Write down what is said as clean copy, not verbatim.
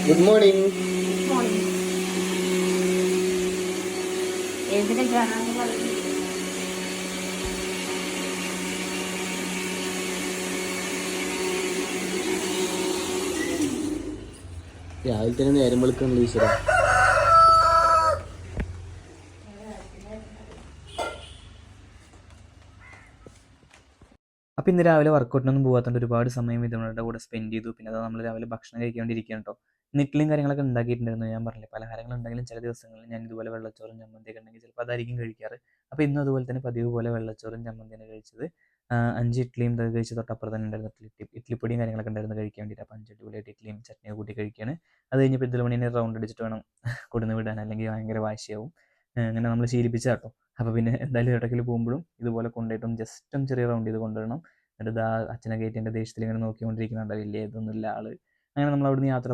Good morning. Morning. ഏതിലേക്കാണ് പറയുന്നത്? രാവിലെ തന്നെ നേരം വെളുക്കണല്ലോ ഈശ്വര. അപ്പോൾ ഇന്ന് രാവിലെ വർക്കൗട്ടിനൊന്നും പോകാത്തതുകൊണ്ട് ഒരുപാട് സമയം ഇതുങ്ങളുടെ കൂടെ സ്പെൻഡ് ചെയ്തു. പിന്നെ അത് നമ്മൾ രാവിലെ ഭക്ഷണം കഴിക്കേണ്ടിയിരിക്കുകയാണ് കേട്ടോ. ഇഡ്ഡലിയും കാര്യങ്ങളൊക്കെ ഉണ്ടാക്കിയിട്ടുണ്ടായിരുന്നു. ഞാൻ പറഞ്ഞില്ലേ, പലഹാരങ്ങൾ ഉണ്ടെങ്കിലും ചില ദിവസങ്ങളിൽ ഞാൻ ഇതുപോലെ വെള്ളച്ചോറും ചമ്മന്തിയൊക്കെ ഉണ്ടെങ്കിൽ ചിലപ്പോൾ അതായിരിക്കും കഴിക്കാറ്. അപ്പോൾ ഇന്നും അതുപോലെ തന്നെ പതിവ് പോലെ വെള്ളച്ചോറും ചമ്മന്തിയാണ് കഴിച്ചത്. 5 ഇഡ്ഡലിയും ഇതൊക്കെ കഴിച്ച് തൊട്ടപ്പുറത്ത് തന്നെ ഉണ്ടായിരുന്നു ഇഡ്ഡലിപ്പൊടിയും കാര്യങ്ങളൊക്കെ ഉണ്ടായിരുന്നു കഴിക്കാൻ വേണ്ടിയിട്ട്. അപ്പോൾ 5 അടിപൊളിയായിട്ട് ഇഡ്ഡലിയും ചട്നിയൊക്കെ കൂട്ടി കഴിക്കുകയാണ്. അത് കഴിഞ്ഞപ്പോൾ ഇതിൽ മണിനെ റൗണ്ട് അടിച്ചിട്ട് വേണം കൊടുന്ന് വിടാൻ, അല്ലെങ്കിൽ ഭയങ്കര വാശിയാവും. അങ്ങനെ നമ്മൾ ശീലിപ്പിച്ച കേട്ടോ. അപ്പോൾ പിന്നെ എന്തായാലും എവിടേക്കെങ്കിലും പോകുമ്പോഴും ഇതുപോലെ കൊണ്ടുപോയിട്ടും ജസ്റ്റ് ഒന്ന് ചെറിയ റൗണ്ട് ചെയ്ത് കൊണ്ടുവരണം. എന്നിട്ട് അച്ഛനെ കയറ്റി എൻ്റെ ദേഷ്യത്തിൽ ഇങ്ങനെ നോക്കിക്കൊണ്ടിരിക്കുന്നുണ്ട്. വലിയ ഇതൊന്നുമില്ല ആള്. അങ്ങനെ നമ്മൾ അവിടുന്ന് യാത്ര